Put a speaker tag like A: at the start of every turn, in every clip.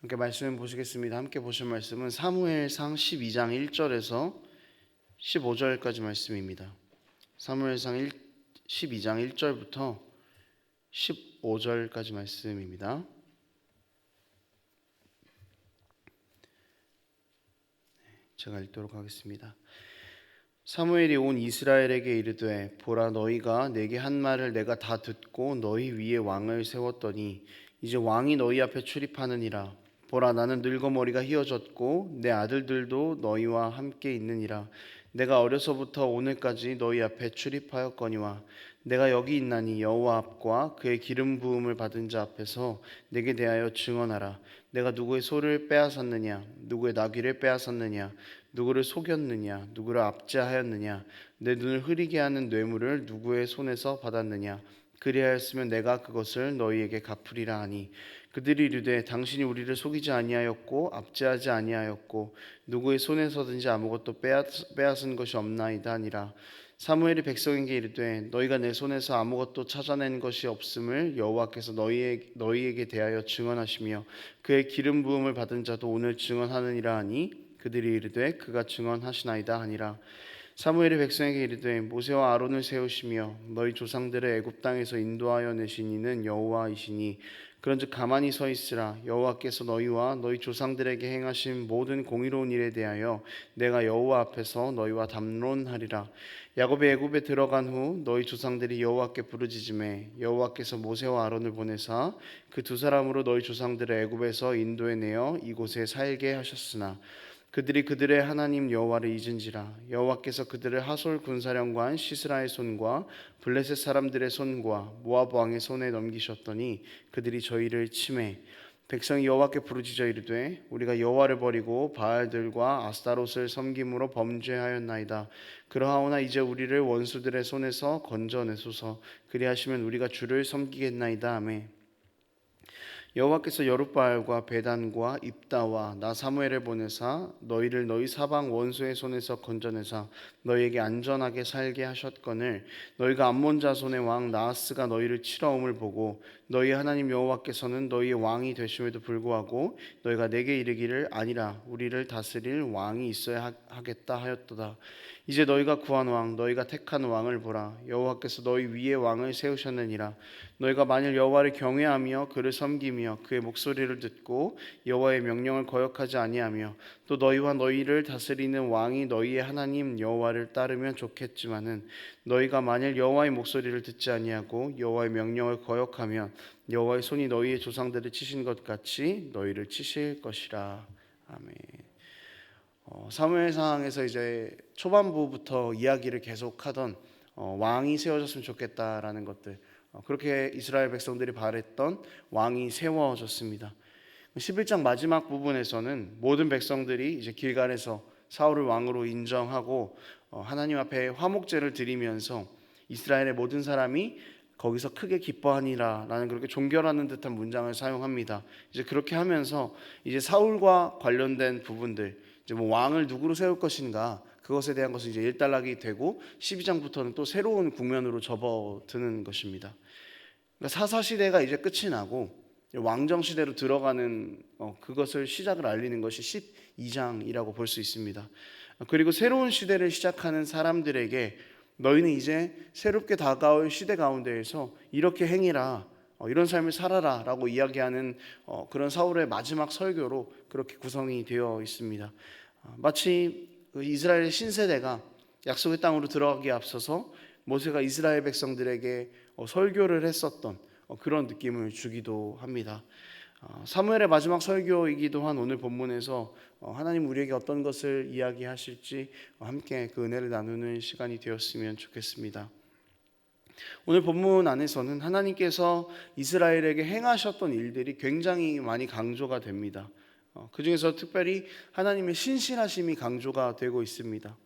A: 함께 말씀 보시겠습니다. 함께 보실 말씀은 사무엘상 12장 1절에서 15절까지 말씀입니다. 사무엘상 12장 1절부터 15절까지 말씀입니다. 제가 읽도록 하겠습니다. 사무엘이 온 이스라엘에게 이르되 보라, 너희가 내게 한 말을 내가 다 듣고 너희 위에 왕을 세웠더니 이제 왕이 너희 앞에 출입하느니라. 보라, 나는 늙어 머리가 휘어졌고 내 아들들도 너희와 함께 있느니라. 내가 어려서부터 오늘까지 너희 앞에 출입하였거니와 내가 여기 있나니 여호와 앞과 그의 기름 부음을 받은 자 앞에서 내게 대하여 증언하라. 내가 누구의 소를 빼앗았느냐, 누구의 나귀를 빼앗았느냐, 누구를 속였느냐, 누구를 압제하였느냐, 내 눈을 흐리게 하는 뇌물을 누구의 손에서 받았느냐. 그리하였으면 내가 그것을 너희에게 갚으리라 하니, 그들이 이르되 당신이 우리를 속이지 아니하였고 압제하지 아니하였고 누구의 손에서든지 아무것도 빼앗은 것이 없나이다 하니라. 사무엘이 백성에게 이르되 너희가 내 손에서 아무것도 찾아낸 것이 없음을 여호와께서 너희에게 대하여 증언하시며 그의 기름 부음을 받은 자도 오늘 증언하느니라 하니, 그들이 이르되 그가 증언하시나이다 하니라. 사무엘이 백성에게 이르되 모세와 아론을 세우시며 너희 조상들을 애굽 땅에서 인도하여 내신 이는 여호와이시니 그런즉 가만히 서 있으라. 여호와께서 너희와 너희 조상들에게 행하신 모든 공의로운 일에 대하여 내가 여호와 앞에서 너희와 담론하리라. 야곱이 애굽에 들어간 후 너희 조상들이 여호와께 부르짖음에 여호와께서 모세와 아론을 보내사 그 두 사람으로 너희 조상들을 애굽에서 인도해 내어 이곳에 살게 하셨으나 그들이 그들의 하나님 여호와를 잊은지라. 여호와께서 그들을 하솔 군사령관 시스라의 손과 블레셋 사람들의 손과 모압 왕의 손에 넘기셨더니 그들이 저희를 치매 백성이 여호와께 부르짖어 이르되 우리가 여호와를 버리고 바알들과 아스타롯을 섬김으로 범죄하였나이다. 그러하오나 이제 우리를 원수들의 손에서 건져내소서. 그리하시면 우리가 주를 섬기겠나이다 하매 여호와께서 여룻바알과 베단과 입다와 나 사무엘을 보내사 너희를 너희 사방 원수의 손에서 건져내사 너희에게 안전하게 살게 하셨거늘 너희가 암몬 자손의 왕 나하스가 너희를 치러옴을 보고 너희 하나님 여호와께서는 너희의 왕이 되심에도 불구하고 너희가 내게 이르기를 아니라 우리를 다스릴 왕이 있어야 하겠다 하였도다. 이제 너희가 구한 왕 너희가 택한 왕을 보라. 여호와께서 너희 위에 왕을 세우셨느니라. 너희가 만일 여호와를 경외하며 그를 섬기며 그의 목소리를 듣고 여호와의 명령을 거역하지 아니하며 또 너희와 너희를 다스리는 왕이 너희의 하나님 여호와를 따르면 좋겠지만은 너희가 만일 여호와의 목소리를 듣지 아니하고 여호와의 명령을 거역하면 여호와의 손이 너희의 조상들을 치신 것 같이 너희를 치실 것이라. 아멘. 사무엘상에서 이제 초반부부터 이야기를 계속하던 왕이 세워졌으면 좋겠다라는 것들, 그렇게 이스라엘 백성들이 바랬던 왕이 세워졌습니다. 11장 마지막 부분에서는 모든 백성들이 이제 길갈에서 사울을 왕으로 인정하고 하나님 앞에 화목제를 드리면서 이스라엘의 모든 사람이 거기서 크게 기뻐하니라라는 그렇게 존결하는 듯한 문장을 사용합니다. 이제 그렇게 하면서 이제 사울과 관련된 부분들, 이제 뭐 왕을 누구로 세울 것인가 그것에 대한 것은 이제 일단락이 되고 12장부터는 또 새로운 국면으로 접어드는 것입니다. 그러니까 사사 시대가 이제 끝이 나고 왕정 시대로 들어가는 그것을 시작을 알리는 것이 12장이라고 볼 수 있습니다. 그리고 새로운 시대를 시작하는 사람들에게 너희는 이제 새롭게 다가올 시대 가운데에서 이렇게 행해라, 이런 삶을 살아라 라고 이야기하는 그런 사울의 마지막 설교로 그렇게 구성이 되어 있습니다. 마치 이스라엘 신세대가 약속의 땅으로 들어가기에 앞서서 모세가 이스라엘 백성들에게 설교를 했었던 그런 느낌을 주기도 합니다. 사무엘의 마지막 설교이기도 한 오늘 본문에서 하나님 우리에게 어떤 것을 이야기하실지 함께 그 은혜를 나누는 시간이 되었으면 좋겠습니다. 오늘 본문 안에서는 하나님께서 이스라엘에게 행하셨던 일들이 굉장히 많이 강조가 됩니다. 그 중에서 특별히 하나님의 신실하심이 강조가 되고 있습니다.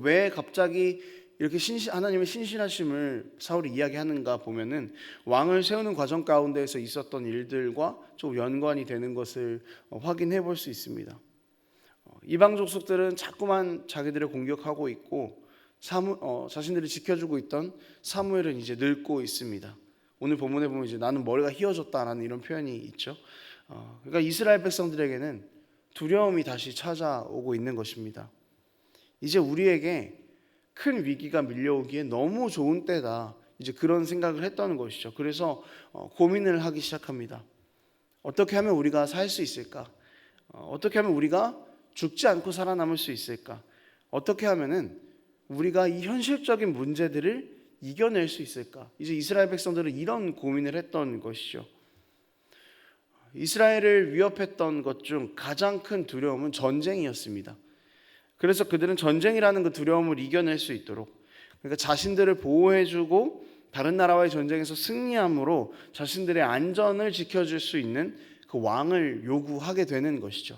A: 왜 갑자기 이렇게 하나님의 신실하심을 사울이 이야기하는가 보면은 왕을 세우는 과정 가운데에서 있었던 일들과 좀 연관이 되는 것을 확인해 볼 수 있습니다. 이방 족속들은 자꾸만 자기들을 공격하고 있고 자신들을 지켜주고 있던 사무엘은 이제 늙고 있습니다. 오늘 본문에 보면 이제 나는 머리가 휘어졌다라는 이런 표현이 있죠. 그러니까 이스라엘 백성들에게는 두려움이 다시 찾아오고 있는 것입니다. 이제 우리에게 큰 위기가 밀려오기에 너무 좋은 때다. 이제 그런 생각을 했다는 것이죠. 그래서 고민을 하기 시작합니다. 어떻게 하면 우리가 살 수 있을까? 어떻게 하면 우리가 죽지 않고 살아남을 수 있을까? 어떻게 하면은 우리가 이 현실적인 문제들을 이겨낼 수 있을까? 이제 이스라엘 백성들은 이런 고민을 했던 것이죠. 이스라엘을 위협했던 것 중 가장 큰 두려움은 전쟁이었습니다. 그래서 그들은 전쟁이라는 그 두려움을 이겨낼 수 있도록, 그러니까 자신들을 보호해주고 다른 나라와의 전쟁에서 승리함으로 자신들의 안전을 지켜줄 수 있는 그 왕을 요구하게 되는 것이죠.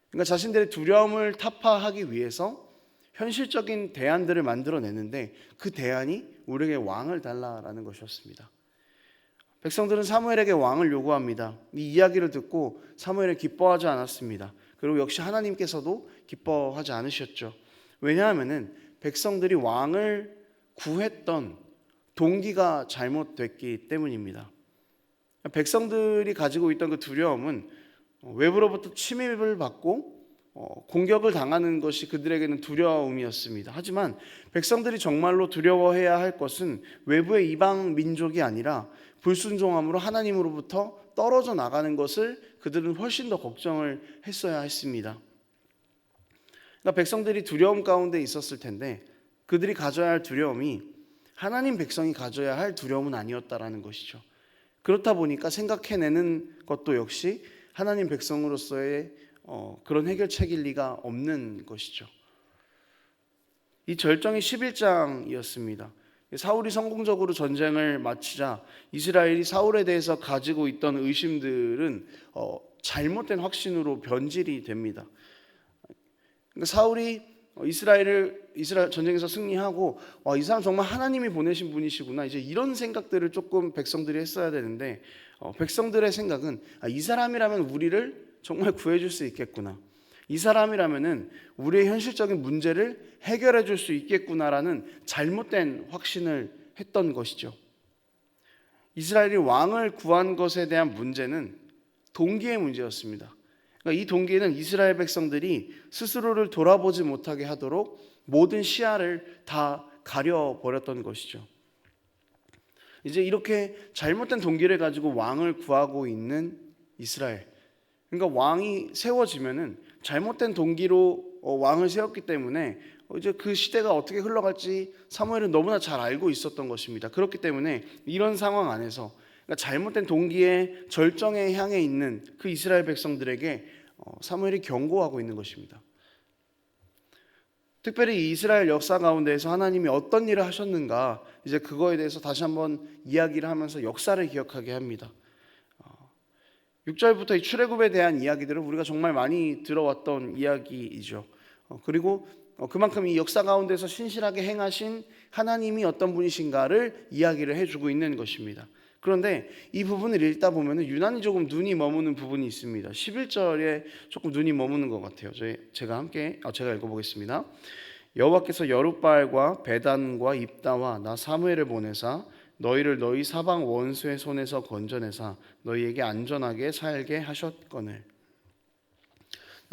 A: 그러니까 자신들의 두려움을 타파하기 위해서 현실적인 대안들을 만들어내는데, 그 대안이 우리에게 왕을 달라라는 것이었습니다. 백성들은 사무엘에게 왕을 요구합니다. 이 이야기를 듣고 사무엘은 기뻐하지 않았습니다. 그리고 역시 하나님께서도 기뻐하지 않으셨죠. 왜냐하면 백성들이 왕을 구했던 동기가 잘못됐기 때문입니다. 백성들이 가지고 있던 그 두려움은 외부로부터 침입을 받고 공격을 당하는 것이 그들에게는 두려움이었습니다. 하지만 백성들이 정말로 두려워해야 할 것은 외부의 이방 민족이 아니라 불순종함으로 하나님으로부터 떨어져 나가는 것을 그들은 훨씬 더 걱정을 했어야 했습니다. 그러니까 백성들이 두려움 가운데 있었을 텐데 그들이 가져야 할 두려움이 하나님 백성이 가져야 할 두려움은 아니었다라는 것이죠. 그렇다 보니까 생각해내는 것도 역시 하나님 백성으로서의 그런 해결책일 리가 없는 것이죠. 이 절정이 11장이었습니다. 사울이 성공적으로 전쟁을 마치자 이스라엘이 사울에 대해서 가지고 있던 의심들은 잘못된 확신으로 변질이 됩니다. 그러니까 사울이 이스라엘 전쟁에서 승리하고 이 사람 정말 하나님이 보내신 분이시구나, 이제 이런 생각들을 조금 백성들이 했어야 되는데 백성들의 생각은 이 사람이라면 우리를 정말 구해줄 수 있겠구나, 이 사람이라면은 우리의 현실적인 문제를 해결해 줄 수 있겠구나라는 잘못된 확신을 했던 것이죠. 이스라엘이 왕을 구한 것에 대한 문제는 동기의 문제였습니다. 그러니까 이 동기는 이스라엘 백성들이 스스로를 돌아보지 못하게 하도록 모든 시야를 다 가려버렸던 것이죠. 이제 이렇게 잘못된 동기를 가지고 왕을 구하고 있는 이스라엘, 그러니까 왕이 세워지면은 잘못된 동기로 왕을 세웠기 때문에 이제 그 시대가 어떻게 흘러갈지 사무엘은 너무나 잘 알고 있었던 것입니다. 그렇기 때문에 이런 상황 안에서 그러니까 잘못된 동기의 절정에 향해 있는 그 이스라엘 백성들에게 사무엘이 경고하고 있는 것입니다. 특별히 이스라엘 역사 가운데에서 하나님이 어떤 일을 하셨는가, 이제 그거에 대해서 다시 한번 이야기를 하면서 역사를 기억하게 합니다. 6절부터 이 출애굽에 대한 이야기들은 우리가 정말 많이 들어왔던 이야기이죠. 그리고 그만큼 이 역사 가운데서 신실하게 행하신 하나님이 어떤 분이신가를 이야기를 해주고 있는 것입니다. 그런데 이 부분을 읽다 보면 유난히 조금 눈이 머무는 부분이 있습니다. 11절에 조금 눈이 머무는 것 같아요. 제가 읽어보겠습니다. 여호와께서 여룻바알과 베단과 입다와 나 사무엘을 보내사 너희를 너희 사방 원수의 손에서 건져내사 너희에게 안전하게 살게 하셨거늘.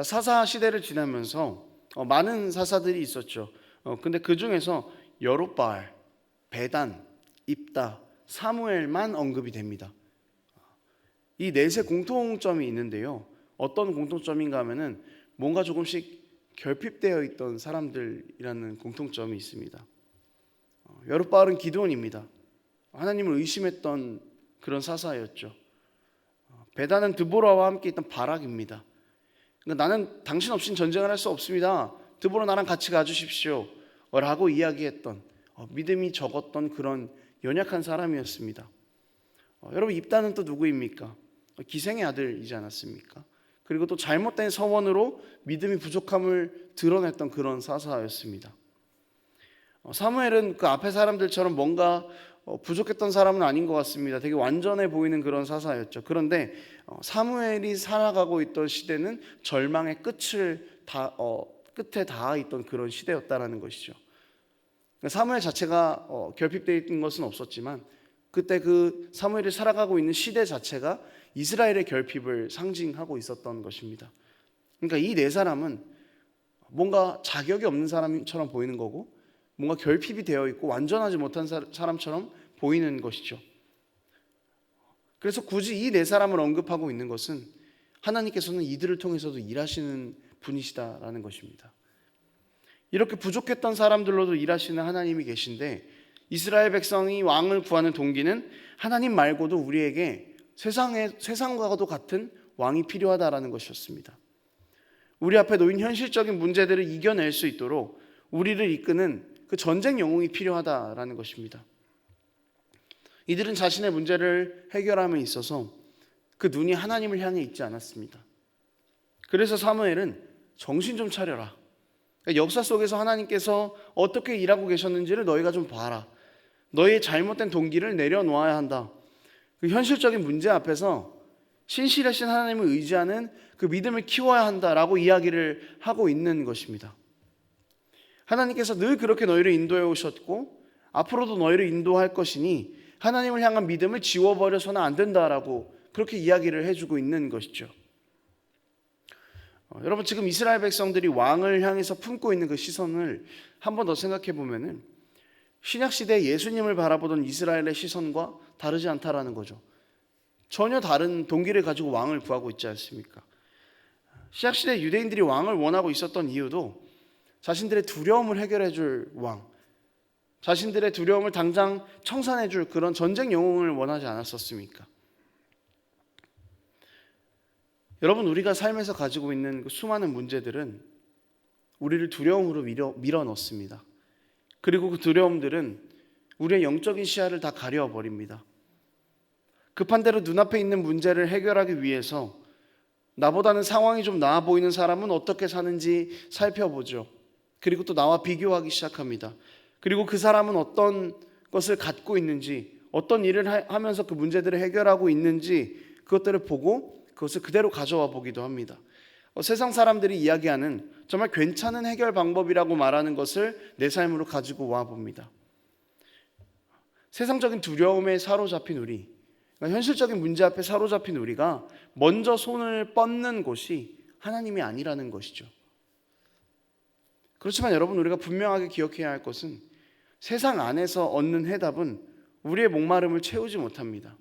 A: 사사 시대를 지나면서 많은 사사들이 있었죠. 근데 그 중에서 여룻바알, 베단, 입다, 사무엘만 언급이 됩니다. 이 넷의 공통점이 있는데요. 어떤 공통점인가 하면은 뭔가 조금씩 결핍되어 있던 사람들이라는 공통점이 있습니다. 여룻바알은 기드온입니다. 하나님을 의심했던 그런 사사였죠. 베단은 드보라와 함께 있던 바락입니다. 그러니까 나는 당신 없이는 전쟁을 할 수 없습니다, 드보라 나랑 같이 가주십시오 라고 이야기했던 믿음이 적었던 그런 연약한 사람이었습니다. 여러분, 입다는 또 누구입니까? 기생의 아들이지 않았습니까? 그리고 또 잘못된 서원으로 믿음이 부족함을 드러냈던 그런 사사였습니다. 사무엘은 그 앞에 사람들처럼 뭔가 부족했던 사람은 아닌 것 같습니다. 되게 완전해 보이는 그런 사사였죠. 그런데 사무엘이 살아가고 있던 시대는 절망의 끝에 닿아 있던 그런 시대였다라는 것이죠. 사무엘 자체가 결핍되어 있는 것은 없었지만 그때 그 사무엘이 살아가고 있는 시대 자체가 이스라엘의 결핍을 상징하고 있었던 것입니다. 그러니까 이 네 사람은 뭔가 자격이 없는 사람처럼 보이는 거고 뭔가 결핍이 되어 있고 완전하지 못한 사람처럼 보이는 것이죠. 그래서 굳이 이 네 사람을 언급하고 있는 것은 하나님께서는 이들을 통해서도 일하시는 분이시다라는 것입니다. 이렇게 부족했던 사람들로도 일하시는 하나님이 계신데 이스라엘 백성이 왕을 구하는 동기는 하나님 말고도 우리에게 세상과도 같은 왕이 필요하다라는 것이었습니다. 우리 앞에 놓인 현실적인 문제들을 이겨낼 수 있도록 우리를 이끄는 그 전쟁 영웅이 필요하다라는 것입니다. 이들은 자신의 문제를 해결함에 있어서 그 눈이 하나님을 향해 있지 않았습니다. 그래서 사무엘은 정신 좀 차려라. 역사 속에서 하나님께서 어떻게 일하고 계셨는지를 너희가 좀 봐라. 너희의 잘못된 동기를 내려놓아야 한다. 그 현실적인 문제 앞에서 신실하신 하나님을 의지하는 그 믿음을 키워야 한다라고 이야기를 하고 있는 것입니다. 하나님께서 늘 그렇게 너희를 인도해 오셨고 앞으로도 너희를 인도할 것이니 하나님을 향한 믿음을 지워버려서는 안 된다라고 그렇게 이야기를 해주고 있는 것이죠. 여러분, 지금 이스라엘 백성들이 왕을 향해서 품고 있는 그 시선을 한 번 더 생각해 보면은 신약시대 예수님을 바라보던 이스라엘의 시선과 다르지 않다라는 거죠. 전혀 다른 동기를 가지고 왕을 구하고 있지 않습니까? 신약시대 유대인들이 왕을 원하고 있었던 이유도 자신들의 두려움을 해결해 줄 왕, 자신들의 두려움을 당장 청산해 줄 그런 전쟁 영웅을 원하지 않았었습니까? 여러분, 우리가 삶에서 가지고 있는 그 수많은 문제들은 우리를 두려움으로 밀어 넣습니다. 그리고 그 두려움들은 우리의 영적인 시야를 다 가려버립니다. 급한 대로 눈앞에 있는 문제를 해결하기 위해서 나보다는 상황이 좀 나아 보이는 사람은 어떻게 사는지 살펴보죠. 그리고 또 나와 비교하기 시작합니다. 그리고 그 사람은 어떤 것을 갖고 있는지, 어떤 일을 하면서 그 문제들을 해결하고 있는지 그것들을 보고 그것을 그대로 가져와 보기도 합니다. 세상 사람들이 이야기하는 정말 괜찮은 해결 방법이라고 말하는 것을 내 삶으로 가지고 와 봅니다. 세상적인 두려움에 사로잡힌 우리, 현실적인 문제 앞에 사로잡힌 우리가 먼저 손을 뻗는 곳이 하나님이 아니라는 것이죠. 그렇지만 여러분, 우리가 분명하게 기억해야 할 것은 세상 안에서 얻는 해답은 우리의 목마름을 채우지 못합니다.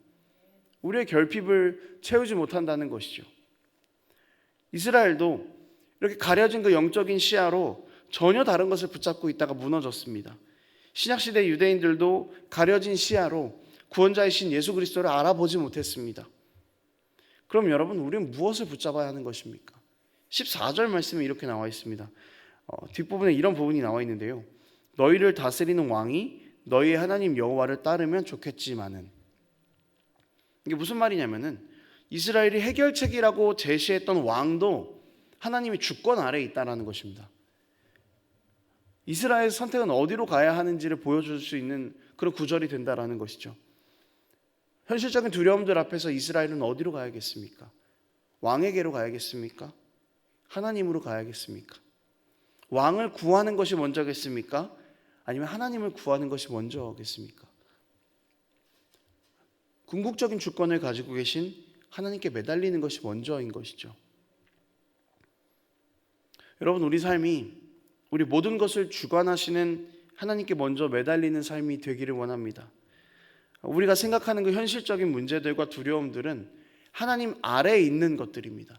A: 우리의 결핍을 채우지 못한다는 것이죠. 이스라엘도 이렇게 가려진 그 영적인 시야로 전혀 다른 것을 붙잡고 있다가 무너졌습니다. 신약시대 유대인들도 가려진 시야로 구원자이신 예수 그리스도를 알아보지 못했습니다. 그럼 여러분, 우리는 무엇을 붙잡아야 하는 것입니까? 14절 말씀에 이렇게 나와 있습니다. 뒷부분에 이런 부분이 나와 있는데요. 너희를 다스리는 왕이 너희의 하나님 여호와를 따르면 좋겠지만은, 이게 무슨 말이냐면은 이스라엘이 해결책이라고 제시했던 왕도 하나님의 주권 아래에 있다는 것입니다. 이스라엘 선택은 어디로 가야 하는지를 보여줄 수 있는 그런 구절이 된다는 것이죠. 현실적인 두려움들 앞에서 이스라엘은 어디로 가야겠습니까? 왕에게로 가야겠습니까? 하나님으로 가야겠습니까? 왕을 구하는 것이 먼저겠습니까? 아니면 하나님을 구하는 것이 먼저겠습니까? 궁극적인 주권을 가지고 계신 하나님께 매달리는 것이 먼저인 것이죠. 여러분, 우리 삶이 우리 모든 것을 주관하시는 하나님께 먼저 매달리는 삶이 되기를 원합니다. 우리가 생각하는 그 현실적인 문제들과 두려움들은 하나님 아래에 있는 것들입니다.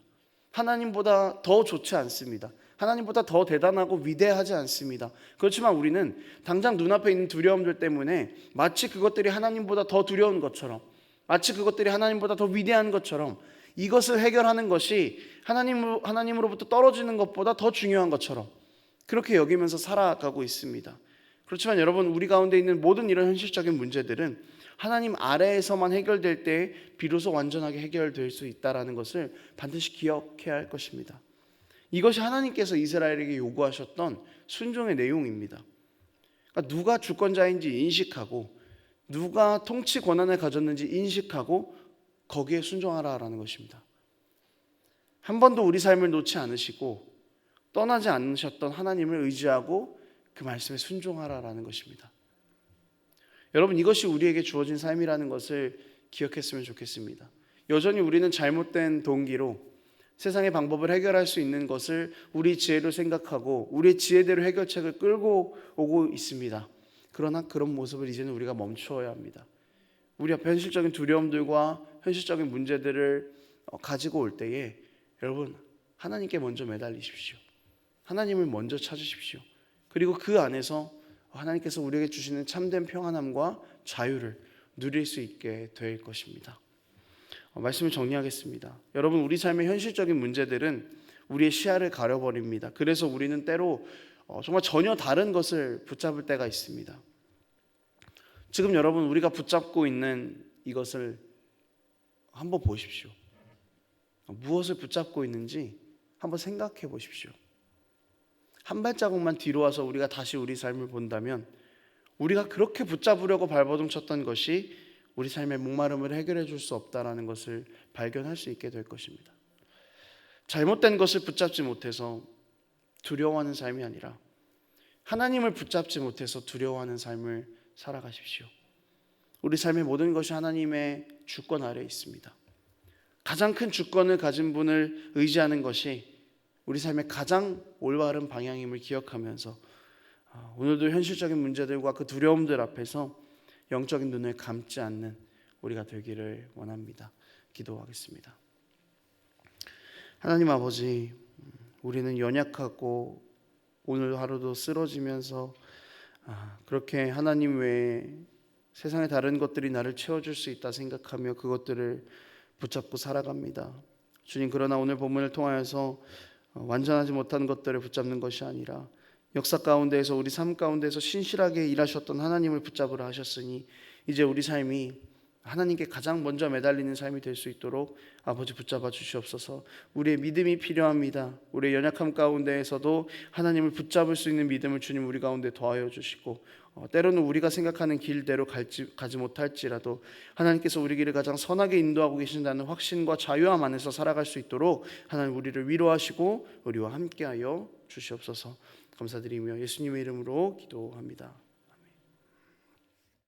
A: 하나님보다 더 좋지 않습니다. 하나님보다 더 대단하고 위대하지 않습니다. 그렇지만 우리는 당장 눈앞에 있는 두려움들 때문에 마치 그것들이 하나님보다 더 두려운 것처럼, 마치 그것들이 하나님보다 더 위대한 것처럼, 이것을 해결하는 것이 하나님으로부터 떨어지는 것보다 더 중요한 것처럼 그렇게 여기면서 살아가고 있습니다. 그렇지만 여러분, 우리 가운데 있는 모든 이런 현실적인 문제들은 하나님 아래에서만 해결될 때 비로소 완전하게 해결될 수 있다는 것을 반드시 기억해야 할 것입니다. 이것이 하나님께서 이스라엘에게 요구하셨던 순종의 내용입니다. 그러니까 누가 주권자인지 인식하고 누가 통치 권한을 가졌는지 인식하고 거기에 순종하라라는 것입니다. 한 번도 우리 삶을 놓지 않으시고 떠나지 않으셨던 하나님을 의지하고 그 말씀에 순종하라라는 것입니다. 여러분, 이것이 우리에게 주어진 삶이라는 것을 기억했으면 좋겠습니다. 여전히 우리는 잘못된 동기로 세상의 방법을 해결할 수 있는 것을 우리 지혜로 생각하고 우리 지혜대로 해결책을 끌고 오고 있습니다. 그러나 그런 모습을 이제는 우리가 멈추어야 합니다. 우리 앞에 현실적인 두려움들과 현실적인 문제들을 가지고 올 때에 여러분, 하나님께 먼저 매달리십시오. 하나님을 먼저 찾으십시오. 그리고 그 안에서 하나님께서 우리에게 주시는 참된 평안함과 자유를 누릴 수 있게 될 것입니다. 말씀을 정리하겠습니다. 여러분, 우리 삶의 현실적인 문제들은 우리의 시야를 가려버립니다. 그래서 우리는 때로 정말 전혀 다른 것을 붙잡을 때가 있습니다. 지금 여러분, 우리가 붙잡고 있는 이것을 한번 보십시오. 무엇을 붙잡고 있는지 한번 생각해 보십시오. 한 발자국만 뒤로 와서 우리가 다시 우리 삶을 본다면 우리가 그렇게 붙잡으려고 발버둥쳤던 것이 우리 삶의 목마름을 해결해 줄 수 없다라는 것을 발견할 수 있게 될 것입니다. 잘못된 것을 붙잡지 못해서 두려워하는 삶이 아니라 하나님을 붙잡지 못해서 두려워하는 삶을 살아가십시오. 우리 삶의 모든 것이 하나님의 주권 아래에 있습니다. 가장 큰 주권을 가진 분을 의지하는 것이 우리 삶의 가장 올바른 방향임을 기억하면서 오늘도 현실적인 문제들과 그 두려움들 앞에서 영적인 눈을 감지 않는 우리가 되기를 원합니다. 기도하겠습니다. 하나님 아버지, 우리는 연약하고 오늘 하루도 쓰러지면서 그렇게 하나님 외에 세상의 다른 것들이 나를 채워줄 수 있다 생각하며 그것들을 붙잡고 살아갑니다. 주님, 그러나 오늘 본문을 통하여서 완전하지 못한 것들을 붙잡는 것이 아니라 역사 가운데에서 우리 삶 가운데서 신실하게 일하셨던 하나님을 붙잡으라 하셨으니 이제 우리 삶이 하나님께 가장 먼저 매달리는 삶이 될 수 있도록 아버지 붙잡아 주시옵소서. 우리의 믿음이 필요합니다. 우리의 연약함 가운데에서도 하나님을 붙잡을 수 있는 믿음을 주님 우리 가운데 더하여 주시고 때로는 우리가 생각하는 길대로 가지 못할지라도 하나님께서 우리 길을 가장 선하게 인도하고 계신다는 확신과 자유함 안에서 살아갈 수 있도록 하나님 우리를 위로하시고 우리와 함께하여 주시옵소서. 감사드리며 예수님의 이름으로 기도합니다.